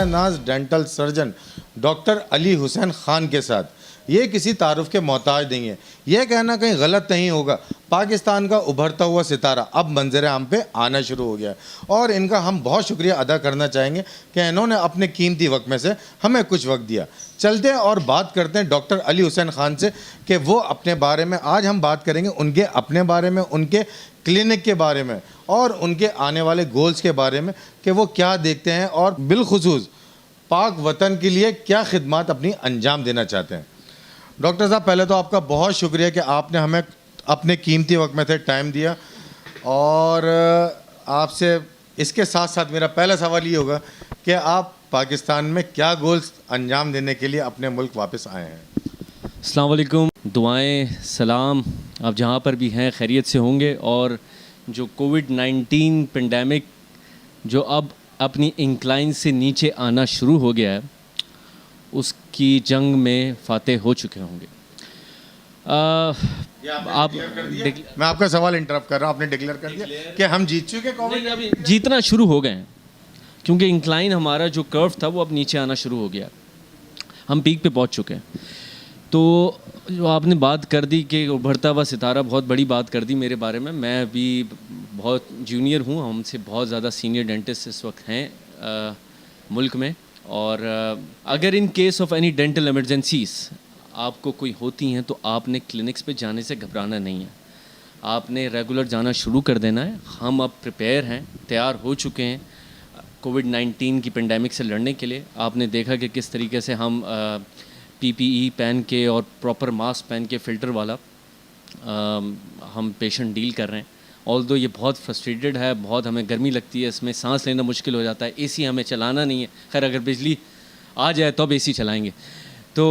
براہ ناز dental surgeon doctor Ali Hussain Khan کے ساتھ. یہ کسی تعارف کے محتاج نہیں ہے. یہ کہنا کہیں غلط نہیں ہوگا, پاکستان کا ابھرتا ہوا ستارہ اب منظر عام پہ آنا شروع ہو گیا ہے, اور ان کا ہم بہت شکریہ ادا کرنا چاہیں گے کہ انہوں نے اپنے قیمتی وقت میں سے ہمیں کچھ وقت دیا. چلتے ہیں اور بات کرتے ہیں ڈاکٹر علی حسین خان سے کہ وہ اپنے بارے میں, آج ہم بات کریں گے ان کے اپنے بارے میں, ان کے کلینک کے بارے میں, اور ان کے آنے والے گولز کے بارے میں کہ وہ کیا دیکھتے ہیں, اور بالخصوص پاک وطن کے لیے کیا خدمات اپنی انجام دینا چاہتے ہیں. ڈاکٹر صاحب, پہلے تو آپ کا بہت شکریہ کہ آپ نے ہمیں اپنے قیمتی وقت میں سے ٹائم دیا, اور آپ سے اس کے ساتھ ساتھ میرا پہلا سوال یہ ہوگا کہ آپ پاکستان میں کیا گولز انجام دینے کے لیے اپنے ملک واپس آئے ہیں؟ السلام علیکم, دعائیں سلام, آپ جہاں پر بھی ہیں خیریت سے ہوں گے, اور جو کووڈ-19 پینڈیمک جو اب اپنی انکلائن سے نیچے آنا شروع ہو گیا ہے, اس کی جنگ میں فاتح ہو چکے ہوں گے. میں آپ کا سوال انٹرپٹ کر رہا ہوں, آپ نے ڈکلیئر کر دیا کہ ہم جیت چکے کووڈ؟ ابھی جیتنا شروع ہو گئے ہیں, کیونکہ انکلائن ہمارا جو کرو تھا وہ اب نیچے آنا شروع ہو گیا, ہم پیک پہ پہنچ چکے ہیں. تو جو آپ نے بات کر دی کہ ابھرتا ہوا ستارہ, بہت بڑی بات کر دی میرے بارے میں. میں ابھی بہت جونیئر ہوں, ہم سے بہت زیادہ سینئر ڈینٹسٹ اس وقت ہیں ملک میں, اور اگر in case of any dental emergencies آپ کو کوئی ہوتی ہیں تو آپ نے کلینکس پہ جانے سے گھبرانا نہیں ہے, آپ نے ریگولر جانا شروع کر دینا ہے. ہم اب پریپیئر ہیں, تیار ہو چکے ہیں کووڈ-19 کی پینڈیمک سے لڑنے کے لیے. آپ نے دیکھا کہ کس طریقے سے ہم پی پی ای پہن کے اور پراپر ماسک پہن کے فلٹر والا ہم پیشنٹ ڈیل کر رہے ہیں. آلدو یہ بہت فرسٹریٹڈ ہے, بہت ہمیں گرمی لگتی ہے, اس میں سانس لینا مشکل ہو جاتا ہے, اے سی ہمیں چلانا نہیں ہے. خیر اگر بجلی آ جائے تو اب اے سی چلائیں گے. تو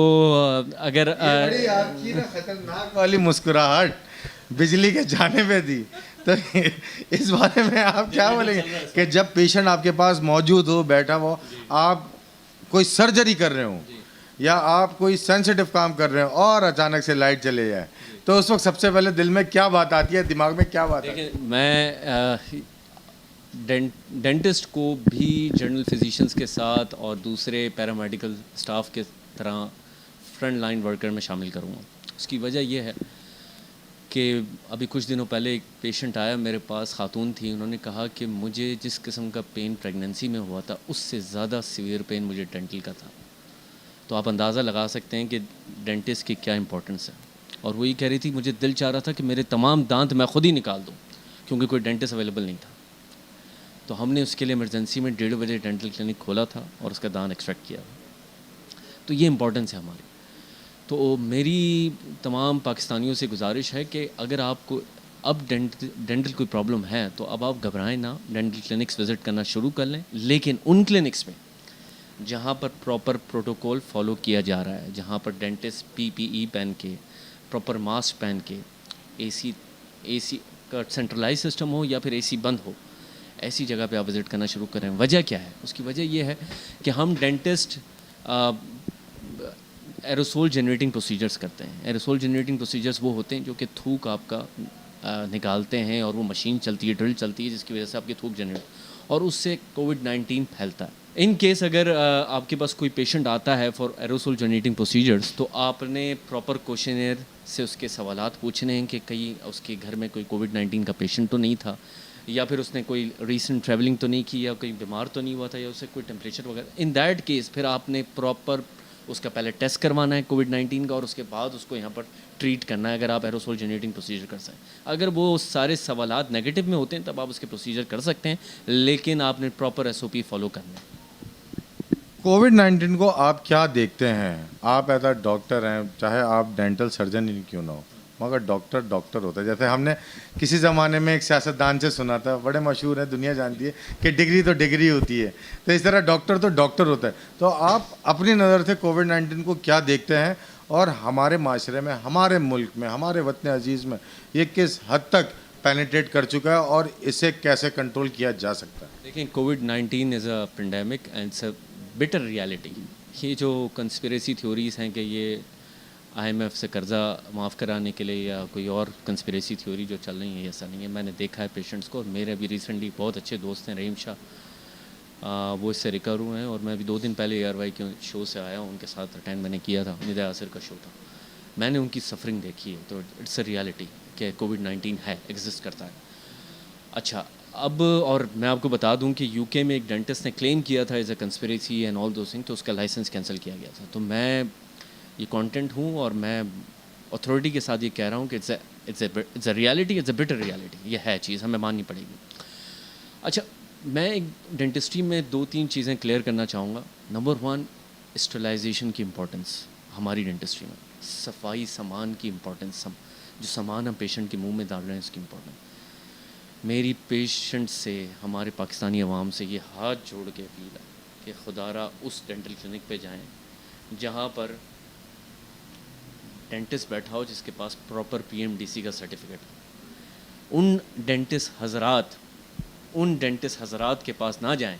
اگر آپ کی نا خطرناک والی مسکراہٹ بجلی کے جانے پہ دی, تو اس بارے میں آپ کیا بولیں گے کہ جب پیشنٹ آپ کے پاس موجود ہو, بیٹھا ہو, آپ کوئی سرجری کر رہے ہوں یا آپ کوئی سینسیٹیو کام کر رہے ہوں اور اچانک سے لائٹ چلے جائے, تو اس وقت سب سے پہلے دل میں کیا بات آتی ہے, دماغ میں کیا بات آتی ہے؟ میں ڈینٹسٹ کو بھی جنرل فزیشنز کے ساتھ اور دوسرے پیرامیڈیکل اسٹاف کے طرح فرنٹ لائن ورکر میں شامل کروں گا. اس کی وجہ یہ ہے کہ ابھی کچھ دنوں پہلے ایک پیشنٹ آیا میرے پاس, خاتون تھی, انہوں نے کہا کہ مجھے جس قسم کا پین پریگننسی میں ہوا تھا اس سے زیادہ سیویئر پین مجھے ڈینٹل کا تھا. تو آپ اندازہ لگا سکتے ہیں کہ ڈینٹسٹ کی کیا امپورٹنس ہے. اور وہ یہ کہہ رہی تھی مجھے دل چاہ رہا تھا کہ میرے تمام دانت میں خود ہی نکال دوں, کیونکہ کوئی ڈینٹسٹ اویلیبل نہیں تھا. تو ہم نے اس کے لیے ایمرجنسی میں 1:30 بجے ڈینٹل کلینک کھولا تھا اور اس کا دانت ایکسٹریکٹ کیا. تو یہ امپورٹنس ہے ہماری. تو میری تمام پاکستانیوں سے گزارش ہے کہ اگر آپ کو اب ڈینٹل کوئی پرابلم ہے تو اب آپ گھبرائیں نہ, ڈینٹل کلینکس وزٹ کرنا شروع کر لیں, لیکن ان کلینکس میں جہاں پر پراپر پروٹوکول فالو کیا جا رہا ہے, جہاں پر ڈینٹسٹ پی پی ای پہن کے, پراپر ماسک پہن کے, اے سی کا سینٹرلائز سسٹم ہو یا پھر اے سی بند ہو, ایسی جگہ پہ آپ وزٹ کرنا شروع کریں. وجہ کیا ہے؟ اس کی وجہ یہ ہے کہ ہم ڈینٹسٹ ایروسول جنریٹنگ پروسیجرز کرتے ہیں. ایروسول جنریٹنگ پروسیجرز وہ ہوتے ہیں جو کہ تھوک آپ کا نکالتے ہیں, اور وہ مشین چلتی ہے, ڈرل چلتی ہے, جس کی وجہ سے آپ کی تھوک جنریٹ, اور اس سے کووڈ-19 پھیلتا ہے. ان کیس اگر آپ کے پاس کوئی پیشنٹ آتا ہے فار ایروسول جنریٹنگ پروسیجرز, تو آپ نے پراپر کوشچنئر سے اس کے سوالات پوچھنے ہیں کہ کہیں اس کے گھر میں کوئی کووڈ-19 کا پیشنٹ تو نہیں تھا, یا پھر اس نے کوئی ریسنٹ ٹریولنگ تو نہیں کی, یا کوئی بیمار تو نہیں ہوا تھا, یا اسے کوئی ٹیمپریچر وغیرہ. ان دیٹ کیس پھر آپ نے پراپر اس کا پہلے ٹیسٹ کروانا ہے کووڈ-19 کا, اور اس کے بعد اس کو یہاں پر ٹریٹ کرنا ہے اگر آپ ایروسول جنریٹنگ پروسیجر کر سکیں. اگر وہ سارے سوالات نیگیٹو میں ہوتے ہیں تب آپ اس کے پروسیجر کر سکتے ہیں, لیکن آپ نے پراپر ایس او پی فالو کرنا ہے. کووڈ-19 کو آپ کیا دیکھتے ہیں؟ آپ ایز اے ڈاکٹر ہیں, چاہے آپ ڈینٹل سرجن ہی کیوں نہ ہو, مگر ڈاکٹر ہوتا ہے. جیسے ہم نے کسی زمانے میں ایک سیاستدان سے سنا تھا, بڑے مشہور ہیں, دنیا جانتی ہے کہ ڈگری تو ڈگری ہوتی ہے, تو اس طرح ڈاکٹر ہوتا ہے. تو آپ اپنی نظر سے کووڈ-19 کو کیا دیکھتے ہیں, اور ہمارے معاشرے میں, ہمارے ملک میں, ہمارے وطن عزیز میں یہ کس حد تک پینیٹریٹ کر چکا ہے, اور اسے کیسے کنٹرول کیا جا سکتا ہے؟ دیکھیں, کووڈ-19 is a pandemic and it's a bitter reality. یہ جو کنسپریسی تھیوریز ہیں کہ یہ آئی ایم ایف سے قرضہ معاف کرانے کے لیے یا کوئی اور کنسپریسی تھیوری جو چل رہی ہیں, ایسا نہیں ہے. میں نے دیکھا ہے پیشنٹس کو, اور میرے بھی ریسنٹلی بہت اچھے دوست ہیں, رحیم شاہ, وہ اس سے ریکور ہوئے ہیں، اور میں ابھی 2 دن پہلے ARY کے شو سے آیا ہوں، ان کے ساتھ اٹینڈ میں نے کیا تھا، ندا یاسر کا شو تھا. میں نے ان کی سفرنگ دیکھی ہے، تو اٹس اے ریالٹی کہ کووڈ-19 ہے، ایگزسٹ کرتا ہے. اچھا اب اور میں آپ کو بتا دوں کہ UK میں ایک ڈینٹسٹ نے کلیم کیا تھا as a conspiracy and all those thing, تو اس کا لائسنس کینسل کیا گیا تھا. تو میں یہ کانٹینٹ ہوں اور میں اتھارٹی کے ساتھ یہ کہہ رہا ہوں کہ it's a reality, it's a bitter reality. یہ ہے چیز، ہمیں ماننی پڑے گی. اچھا میں ایک ڈینٹسٹری میں 2-3 چیزیں کلیئر کرنا چاہوں گا. نمبر 1، اسٹرلائزیشن کی امپورٹنس ہماری ڈینٹسٹری میں، صفائی سامان کی امپورٹنس، جو سامان ہم پیشنٹ کے منہ میں ڈال رہے ہیں اس کی امپورٹنس. میری پیشنٹ سے، ہمارے پاکستانی عوام سے یہ ہاتھ جوڑ کے اپیل ہے کہ خدا را اس ڈینٹل کلینک پہ جائیں جہاں پر ڈینٹسٹ بیٹھا ہو جس کے پاس پراپر PMDC کا سرٹیفکیٹ ہو. ان ڈینٹسٹ حضرات کے پاس نہ جائیں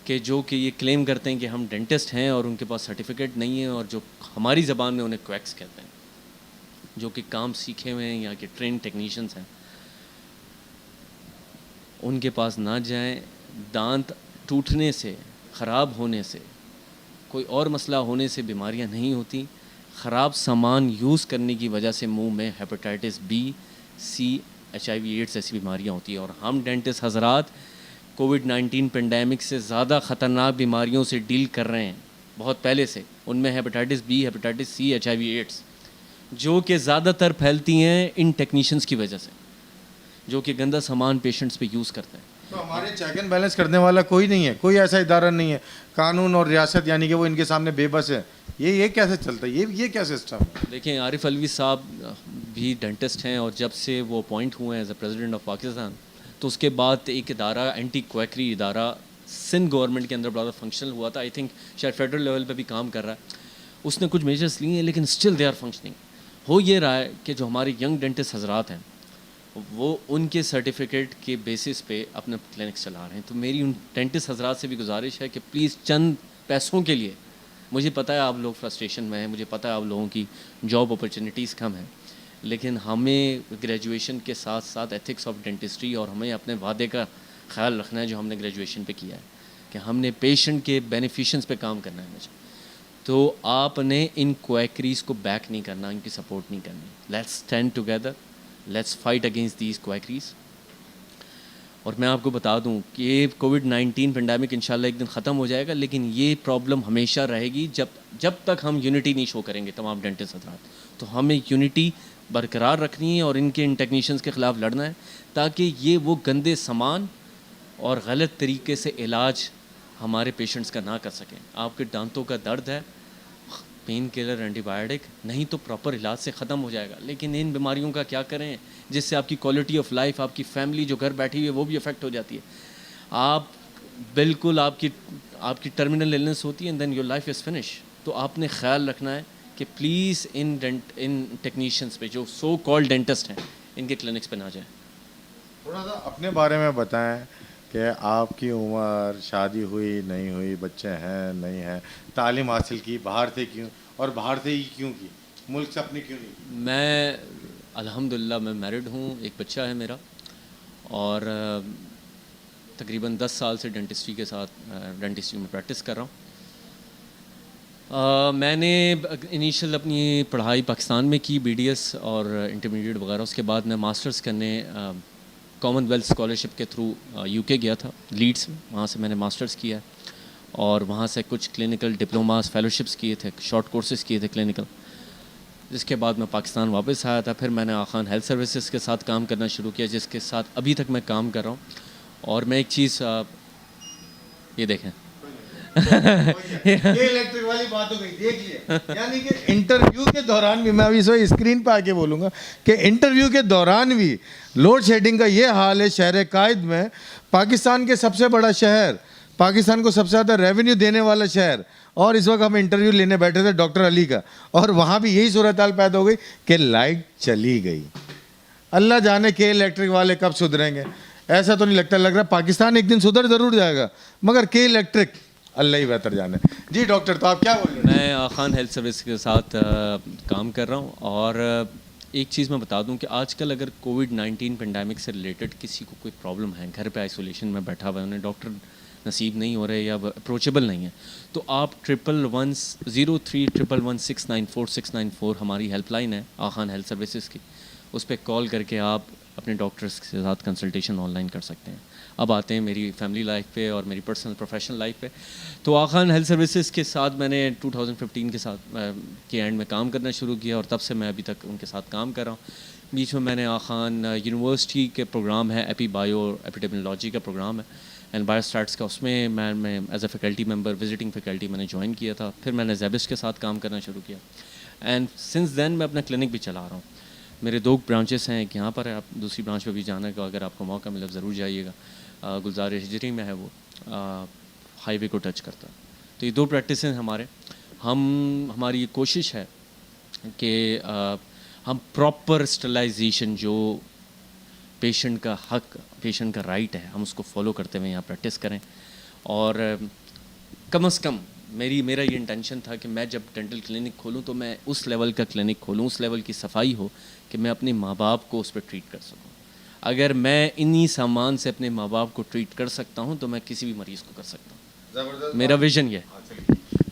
کہ جو کہ یہ کلیم کرتے ہیں کہ ہم ڈینٹسٹ ہیں اور ان کے پاس سرٹیفکیٹ نہیں ہے، اور جو ہماری زبان میں انہیں کویکس کہتے ہیں، جو کہ کام سیکھے ہوئے ہیں یا کہ ٹرین ٹیکنیشینس ہیں. ان کے پاس نہ جائیں. دانت ٹوٹنے سے، خراب ہونے سے، کوئی اور مسئلہ ہونے سے بیماریاں نہیں ہوتی. خراب سامان یوز کرنے کی وجہ سے منہ میں hepatitis B, C, HIV AIDS ایسی بیماریاں ہوتی ہیں. اور ہم ڈینٹسٹ حضرات کووڈ-19 پینڈیمک سے زیادہ خطرناک بیماریوں سے ڈیل کر رہے ہیں بہت پہلے سے. ان میں hepatitis B, hepatitis C, HIV AIDS, جو کہ زیادہ تر پھیلتی ہیں ان ٹیکنیشینس کی وجہ سے، جو کہ گندا سامان پیشنٹس پہ یوز کرتے ہیں. تو ہمارے چیک اینڈ بیلنس کرنے والا کوئی نہیں ہے، کوئی ایسا ادارہ نہیں ہے. قانون اور ریاست یعنی کہ وہ ان کے سامنے بے بس ہے. یہ کیسے چلتا ہے؟ یہ کیا سسٹم ہے؟ دیکھیں عارف الوی صاحب بھی ڈینٹسٹ ہیں، اور جب سے وہ اپوائنٹ ہوئے ہیں as a president of Pakistan, تو اس کے بعد ایک ادارہ اینٹی کویکری ادارہ سندھ گورنمنٹ کے اندر بڑا فنکشنل ہوا تھا. آئی تھنک شاید فیڈرل لیول پہ بھی کام کر رہا ہے. اس نے کچھ میجرس لیے ہیں لیکن اسٹل دے آر فنکشننگ. ہو یہ رہا ہے کہ جو ہمارے ینگ ڈینٹسٹ حضرات ہیں وہ ان کے سرٹیفکیٹ کے بیسس پہ اپنے کلینکس چلا رہے ہیں. تو میری ان ڈینٹسٹ حضرات سے بھی گزارش ہے کہ پلیز چند پیسوں کے لیے، مجھے پتہ ہے آپ لوگ فرسٹریشن میں ہیں، مجھے پتہ ہے آپ لوگوں کی جاب اپرچونیٹیز کم ہیں، لیکن ہمیں گریجویشن کے ساتھ ساتھ ایتھکس آف ڈینٹسٹری اور ہمیں اپنے وعدے کا خیال رکھنا ہے جو ہم نے گریجویشن پہ کیا ہے کہ ہم نے پیشنٹ کے بینیفیشنس پہ کام کرنا ہے ہمیشہ. تو آپ نے ان کویکریز کو بیک نہیں کرنا، ان کی سپورٹ نہیں کرنی. Let's stand together, let's fight against these quackeries. اور میں آپ کو بتا دوں کہ یہ کووڈ-19 پینڈیمک انشاءاللہ ایک دن ختم ہو جائے گا، لیکن یہ پرابلم ہمیشہ رہے گی جب تک ہم یونٹی نہیں شو کریں گے تمام ڈینٹسٹ حضرات. تو ہمیں یونٹی برقرار رکھنی ہے اور ان ٹیکنیشینس کے خلاف لڑنا ہے تاکہ یہ وہ گندے سامان اور غلط طریقے سے علاج ہمارے پیشنٹس کا نہ کر سکیں. آپ کے دانتوں کا درد ہے، پین کلر، اینٹی بائیوٹک نہیں تو پراپر علاج سے ختم ہو جائے گا. لیکن ان بیماریوں کا کیا کریں جس سے آپ کی کوالٹی آف لائف، آپ کی فیملی جو گھر بیٹھی ہوئی ہے وہ بھی افیکٹ ہو جاتی ہے. آپ بالکل آپ کی ٹرمینل النس ہوتی ہے and then your life is finish. تو آپ نے خیال رکھنا ہے کہ پلیز ان ٹیکنیشینس پہ جو سو کال ڈینٹسٹ ہیں ان کے کلینکس پہ نہ جائیں. تھوڑا سا اپنے بارے میں بتائیں کہ آپ کی عمر، شادی ہوئی نہیں ہوئی، بچے ہیں نہیں ہیں، تعلیم حاصل کی باہر سے کیوں، اور باہر سے ہی کیوں کی، ملک سے اپنے کیوں نہیں؟ میں الحمدللہ میں میرڈ ہوں، ایک بچہ ہے میرا، اور تقریباً 10 سال سے ڈینٹسٹری میں پریکٹس کر رہا ہوں. میں نے انیشیل اپنی پڑھائی پاکستان میں کی، BDS اور انٹرمیڈیٹ وغیرہ. اس کے بعد میں ماسٹرز کرنے کامن ویلتھ اسکالرشپ کے تھرو UK گیا تھا، لیڈس میں. وہاں سے میں نے ماسٹرز کیا اور وہاں سے کچھ کلینکل ڈپلوماز، فیلوشپس کیے تھے، شارٹ کورسز کیے تھے کلینکل. جس کے بعد میں پاکستان واپس آیا تھا. پھر میں نے آخان ہیلتھ سروسز کے ساتھ کام کرنا شروع کیا، جس کے ساتھ ابھی تک میں کام کر رہا ہوں. اور میں ایک چیز یہ دیکھیں الیکٹرک والی بات ہو گئی، دیکھ لیا. یعنی کہ انٹرویو کے دوران بھی، میں ابھی سو اسکرین پہ آ کے بولوں گا کہ انٹرویو کے دوران بھی لوڈ شیڈنگ کا یہ حال ہے. شہر قائد میں، پاکستان کے سب سے بڑا شہر، پاکستان کو سب سے زیادہ ریونیو دینے والا شہر، اور اس وقت ہم انٹرویو لینے بیٹھے تھے ڈاکٹر علی کا، اور وہاں بھی یہی صورتحال پیدا ہو گئی کہ لائٹ چلی گئی. اللہ جانے کہ الیکٹرک والے کب سدھریں گے. ایسا تو نہیں لگتا، لگ رہا پاکستان ایک دن سدھر ضرور جائے گا، مگر کہ الیکٹرک اللہ ہی بہتر جانے. جی ڈاکٹر، تو آپ کیا بول رہے ہیں؟ میں آخان ہیلتھ سروس کے ساتھ کام کر رہا ہوں. اور ایک چیز میں بتا دوں کہ آج کل اگر کووڈ-19 پینڈیمک سے ریلیٹڈ کسی کو کوئی پرابلم ہے، گھر پہ آئسولیشن میں بیٹھا ہوا ہے، انہیں ڈاکٹر نصیب نہیں ہو رہے یا اپروچیبل نہیں ہیں تو آپ 0311311694694 ہماری ہیلپ لائن ہے آغا خان ہیلتھ سروسز کی, اس پہ کال کر کے آپ اپنے ڈاکٹرس کے ساتھ کنسلٹیشن آن لائن کر سکتے ہیں. اب آتے ہیں میری فیملی لائف پہ اور میری پرسنل پروفیشنل لائف پہ. تو آغا خان ہیلتھ سروسز کے ساتھ میں نے 2015 کے اینڈ میں کام کرنا شروع کیا اور تب سے میں ابھی تک ان کے ساتھ کام کر رہا ہوں. بیچ میں میں نے آغا خان یونیورسٹی کے پروگرام ہے ایپی بایو ایپیڈیمیولوجی کا پروگرام ہے اینڈ بایو اسٹارٹس کا, اس میں as a faculty member visiting faculty میں نے جوائن کیا تھا. پھر میں نے زیبس کے ساتھ کام کرنا شروع کیا اینڈ سنس دین میں اپنا کلینک بھی چلا رہا ہوں. میرے 2 برانچز ہیں, ایک یہاں پر ہے, آپ دوسری برانچ پہ بھی جانا ہے, اگر آپ کو موقع ملے ضرور جائیے گا. گلزار ہجری میں ہے, وہ ہائی وے کو ٹچ کرتا ہے. تو یہ 2 پریکٹسز ہیں ہمارے. ہماری یہ کوشش ہے کہ ہم پراپر اسٹرلائزیشن جو پیشنٹ کا حق, پیشنٹ کا رائٹ ہے, ہم اس کو فالو کرتے ہوئے یہاں پریکٹس کریں. اور کم از کم میرا یہ انٹینشن تھا کہ میں جب ڈینٹل کلینک کھولوں تو میں اس لیول کا کلینک کھولوں, اس لیول کی صفائی ہو کہ میں اپنے ماں باپ کو اس پہ ٹریٹ کر سکوں. اگر میں انہی سامان سے اپنے ماں باپ کو ٹریٹ کر سکتا ہوں تو میں کسی بھی مریض کو کر سکتا ہوں. میرا ویژن یہ ہے.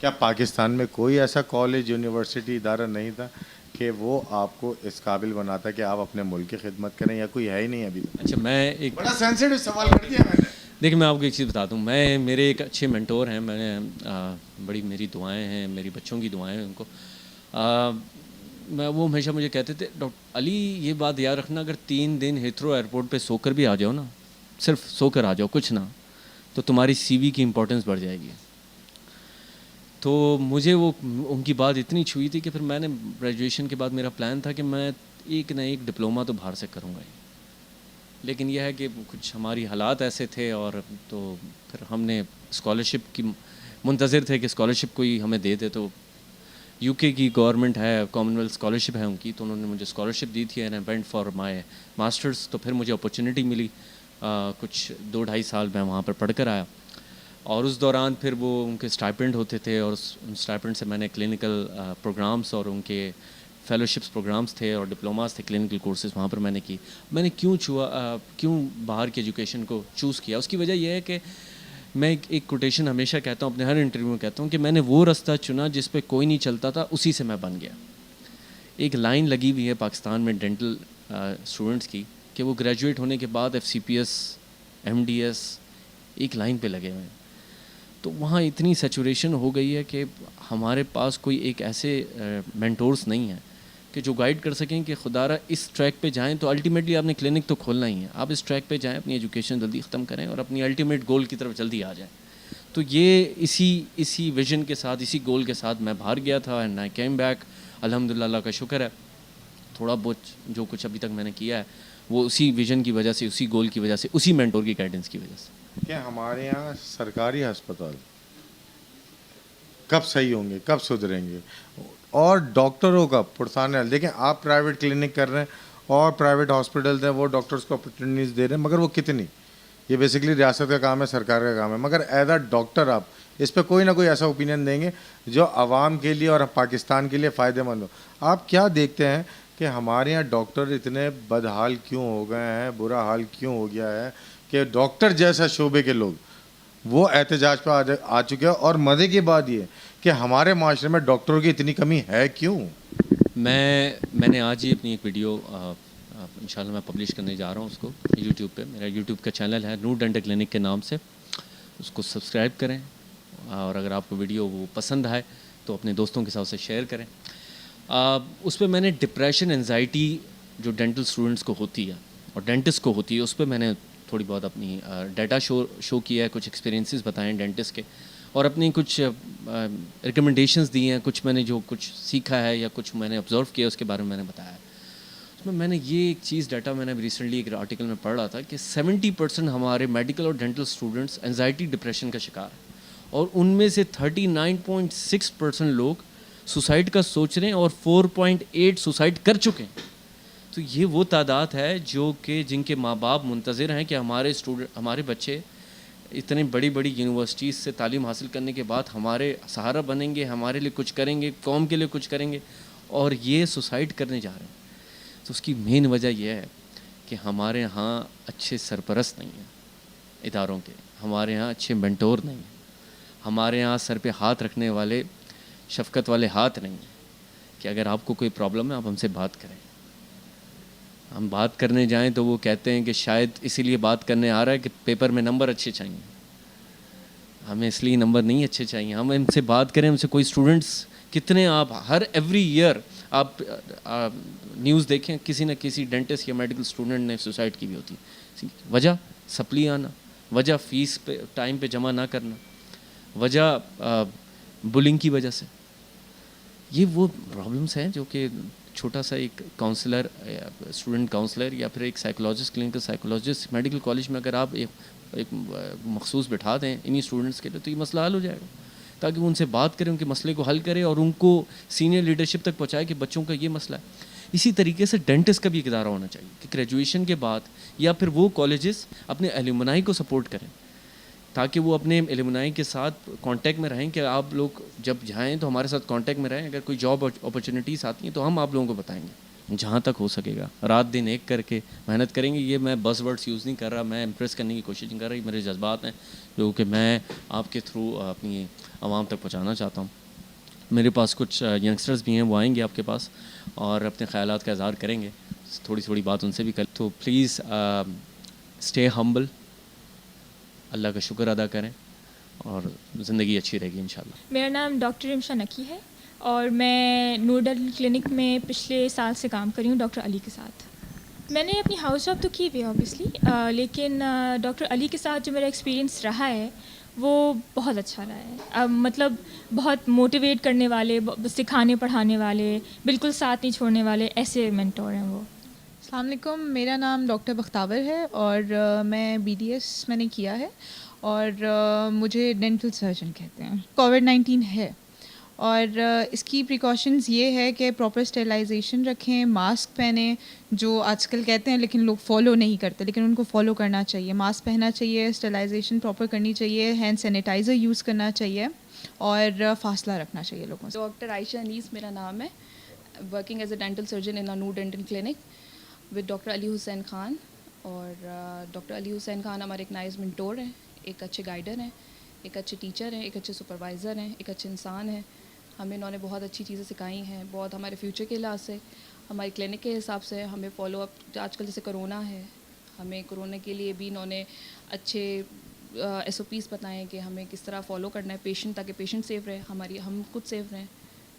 کیا پاکستان میں کوئی ایسا کالج یونیورسٹی ادارہ نہیں تھا کہ وہ آپ کو اس قابل بناتا کہ آپ اپنے ملک کی خدمت کریں, یا کوئی ہے ہی نہیں ابھی؟ اچھا, میں ایک بڑا سینسیٹیو سوال کر دیا میں نے. دیکھیں میں آپ کو ایک چیز بتاتا ہوں, میرے ایک اچھے مینٹور ہیں, میں نے بڑی میری دعائیں ہیں, میری بچوں کی دعائیں ہیں ان کو. وہ ہمیشہ مجھے کہتے تھے ڈاکٹر علی یہ بات یاد رکھنا, اگر 3 دن ہیتھرو ایئرپورٹ پہ سو کر بھی آ جاؤ نا, صرف سو کر آ جاؤ کچھ نہ, تو تمہاری سی وی کی امپورٹنس بڑھ جائے گی. تو مجھے وہ ان کی بات اتنی چھوئی تھی کہ پھر میں نے گریجویشن کے بعد میرا پلان تھا کہ میں ایک نہ ایک ڈپلومہ تو باہر سے کروں گا ہی. لیکن یہ ہے کہ کچھ ہماری حالات ایسے تھے, اور تو پھر ہم نے اسکالرشپ کی منتظر تھے کہ اسکالرشپ کوئی ہمیں دے دے. تو یو کے کی گورنمنٹ ہے, کامن ویلتھ اسکالرشپ ہے ان کی, تو انہوں نے مجھے اسکالرشپ دی تھی and I went for my masters. تو پھر مجھے اپرچونیٹی ملی, کچھ 2-2.5 سال میں وہاں پر پڑھ کر آیا. اور اس دوران پھر وہ ان کے اسٹائپنڈ ہوتے تھے, اور ان اسٹائپنڈ سے میں نے کلینکل پروگرامس اور ان کے فیلوشپس پروگرامس تھے اور ڈپلوماز تھے, کلینکل کورسز وہاں پر میں نے کی. میں نے کیوں باہر کی ایجوکیشن کو چوز کیا, اس کی وجہ یہ ہے کہ میں ایک کوٹیشن ہمیشہ کہتا ہوں, اپنے ہر انٹرویو میں کہتا ہوں کہ میں نے وہ راستہ چنا جس پہ کوئی نہیں چلتا تھا, اسی سے میں بن گیا. ایک لائن لگی ہوئی ہے پاکستان میں ڈینٹل اسٹوڈنٹس کی کہ وہ گریجویٹ ہونے کے بعد FCPS MDS ایک لائن پہ لگے ہوئے ہیں. تو وہاں اتنی سیچوریشن ہو گئی ہے کہ ہمارے پاس کوئی ایک ایسے مینٹورس نہیں ہیں کہ جو گائیڈ کر سکیں کہ خدا را اس ٹریک پہ جائیں. تو الٹیمیٹلی آپ نے کلینک تو کھولنا ہی ہے, آپ اس ٹریک پہ جائیں, اپنی ایجوکیشن جلدی ختم کریں اور اپنی الٹیمیٹ گول کی طرف جلدی آ جائیں. تو یہ اسی ویژن کے ساتھ, اسی گول کے ساتھ میں باہر گیا تھا اینڈ آئی کیم بیک. الحمدللہ, اللہ کا شکر ہے, تھوڑا بہت جو کچھ ابھی تک میں نے کیا ہے وہ اسی ویژن کی وجہ سے, اسی گول کی وجہ سے, اسی مینٹور کی گائیڈنس کی وجہ سے. کہ ہمارے یہاں سرکاری ہسپتال کب صحیح ہوں گے, کب سدھریں گے, اور ڈاکٹروں کا پرسان ہے. دیکھیں آپ پرائیویٹ کلینک کر رہے ہیں اور پرائیویٹ ہاسپٹلز ہیں, وہ ڈاکٹرز کو اپرچونیٹیز دے رہے ہیں, مگر وہ کتنی, یہ بیسکلی ریاست کا کام ہے, سرکار کا کام ہے. مگر ایز اے ڈاکٹر آپ اس پہ کوئی نہ کوئی ایسا اوپینین دیں گے جو عوام کے لیے اور پاکستان کے لیے فائدہ مند ہو. آپ کیا دیکھتے ہیں کہ ہمارے یہاں ڈاکٹر اتنے بدحال کیوں ہو گئے ہیں, برا حال کیوں ہو گیا ہے کہ ڈاکٹر جیسا شعبے کے لوگ وہ احتجاج پہ آ چکے ہیں. اور مزے کی بات یہ کہ ہمارے معاشرے میں ڈاکٹروں کی اتنی کمی ہے کیوں؟ میں نے آج ہی اپنی ایک ویڈیو انشاءاللہ میں پبلش کرنے جا رہا ہوں اس کو یوٹیوب پہ. میرا یوٹیوب کا چینل ہے نور ڈینٹل کلینک کے نام سے, اس کو سبسکرائب کریں, اور اگر آپ کو ویڈیو وہ پسند آئے تو اپنے دوستوں کے ساتھ اسے شیئر کریں. اس پہ میں نے ڈپریشن انزائٹی جو ڈینٹل اسٹوڈنٹس کو ہوتی ہے اور ڈینٹسٹ کو ہوتی ہے, اس پہ میں نے تھوڑی بہت اپنی ڈیٹا شو کیا ہے, کچھ ایکسپیرینسز بتائے ہیں ڈینٹسٹ کے, اور اپنی کچھ ریکمنڈیشنز دی ہیں, کچھ میں نے جو کچھ سیکھا ہے یا کچھ میں نے آبزرو کیا اس کے بارے میں میں نے بتایا ہے. اس میں نے یہ ایک چیز ڈیٹا میں نے ریسنٹلی ایک آرٹیکل میں پڑھ رہا تھا کہ 70% ہمارے میڈیکل اور ڈینٹل اسٹوڈنٹس انزائٹی ڈپریشن کا شکار ہیں, اور ان میں سے 39.6% لوگ سوسائڈ کا سوچ رہے ہیں اور 4.8 سوسائڈ کر چکے ہیں. تو یہ وہ تعداد ہے جو کہ جن کے ماں باپ منتظر ہیں کہ ہمارے بچے اتنے بڑی یونیورسٹیز سے تعلیم حاصل کرنے کے بعد ہمارے سہارا بنیں گے, ہمارے لیے کچھ کریں گے, قوم کے لیے کچھ کریں گے, اور یہ سوسائڈ کرنے جا رہے ہیں. تو اس کی مین وجہ یہ ہے کہ ہمارے ہاں اچھے سرپرست نہیں ہیں. اداروں کے. ہمارے یہاں اچھے مینٹور نہیں ہیں. ہمارے یہاں سر پہ ہاتھ رکھنے والے شفقت والے ہاتھ نہیں ہیں کہ اگر آپ کو کوئی پرابلم ہے آپ ہم سے بات کریں. ہم بات کرنے جائیں تو وہ کہتے ہیں کہ شاید اسی لیے بات کرنے آ رہا ہے کہ پیپر میں نمبر اچھے چاہیے. ہمیں اس لیے نمبر نہیں اچھے چاہیے. ہم ان سے بات کریں, ہم سے کوئی اسٹوڈنٹس کتنے آپ ہر ایوری ایئر آپ نیوز دیکھیں کسی نہ کسی ڈینٹسٹ یا میڈیکل اسٹوڈنٹ نے سوسائڈ کی بھی ہوتی ہے. وجہ سپلی آنا, وجہ فیس پہ ٹائم پہ جمع نہ کرنا, وجہ بلنگ کی وجہ سے. یہ وہ پرابلمس ہیں جو کہ چھوٹا سا ایک کاؤنسلر, اسٹوڈنٹ کاؤنسلر یا پھر ایک psychologist, clinical psychologist medical college میں اگر آپ ایک مخصوص بٹھا دیں انہی اسٹوڈنٹس کے لیے تو یہ مسئلہ حل ہو جائے گا. تاکہ وہ ان سے بات کریں, ان کے مسئلے کو حل کرے اور ان کو سینئر لیڈرشپ تک پہنچائے کہ بچوں کا یہ مسئلہ ہے. اسی طریقے سے ڈینٹسٹ کا بھی ایک ادارہ ہونا چاہیے کہ گریجویشن کے بعد یا پھر وہ کالجز اپنے ایلومنائی کو سپورٹ کریں تاکہ وہ اپنے ایلومنائی کے ساتھ کانٹیکٹ میں رہیں کہ آپ لوگ جب جائیں تو ہمارے ساتھ کانٹیکٹ میں رہیں. اگر کوئی جاب اپرچونیٹیز آتی ہیں تو ہم آپ لوگوں کو بتائیں گے. جہاں تک ہو سکے گا رات دن ایک کر کے محنت کریں گے. یہ میں بس ورڈس یوز نہیں کر رہا, میں امپریس کرنے کی کوشش نہیں کر رہا. یہ میرے جذبات ہیں جو کہ میں آپ کے تھرو اپنی عوام تک پہنچانا چاہتا ہوں. میرے پاس کچھ ینگسٹرز بھی ہیں, وہ آئیں گے آپ کے پاس اور اپنے خیالات کا اظہار کریں گے. تھوڑی تھوڑی بات ان سے بھی کر. تو پلیز اسٹے ہمبل, اللہ کا شکر ادا کریں اور زندگی اچھی رہے گی انشاءاللہ. میرا نام ڈاکٹر امشا نکی ہے اور میں نور ڈینٹل کلینک میں پچھلے سال سے کام کری ہوں ڈاکٹر علی کے ساتھ. میں نے اپنی ہاؤس جاب تو کی ہوئی ہے اوبیسلی, لیکن ڈاکٹر علی کے ساتھ جو میرا ایکسپیرینس رہا ہے وہ بہت اچھا رہا ہے. مطلب بہت موٹیویٹ کرنے والے, سکھانے پڑھانے والے, بالکل ساتھ نہیں چھوڑنے والے, ایسے مینٹور ہیں وہ. السلام علیکم, میرا نام ڈاکٹر بختاور ہے اور میں بی ڈی ایس میں نے کیا ہے اور مجھے ڈینٹل سرجن کہتے ہیں. کووڈ-19 ہے اور اس کی پریکاشنز یہ ہے کہ پراپر اسٹیرلائزیشن رکھیں, ماسک پہنیں, جو آج کل کہتے ہیں لیکن لوگ فالو نہیں کرتے, لیکن ان کو فالو کرنا چاہیے. ماسک پہننا چاہیے, اسٹیرلائزیشن پراپر کرنی چاہیے, ہینڈ سینیٹائزر یوز کرنا چاہیے اور فاصلہ رکھنا چاہیے لوگوں سے. ڈاکٹر عائشہ انیس میرا نام ہے, working as a dental surgeon in Noor dental clinic with doctor Ali Hussain Khan. اور ڈاکٹر علی حسین خان ہمارے ایک نائز منٹور ہیں, ایک اچھے گائیڈر ہیں, ایک اچھے ٹیچر ہیں, ایک اچھے سپروائزر ہیں, ایک اچھے انسان ہیں. ہمیں انہوں نے بہت اچھی چیزیں سکھائی ہیں, بہت ہمارے فیوچر کے لحاظ سے, ہماری کلینک کے حساب سے ہمیں فالو اپ. آج کل جیسے کرونا ہے, ہمیں کرونا کے لیے بھی انہوں نے اچھے ایس او پیز بتائیں کہ ہمیں کس طرح فالو کرنا ہے پیشنٹ, تاکہ پیشنٹ سیف رہے, ہم خود سیف رہیں.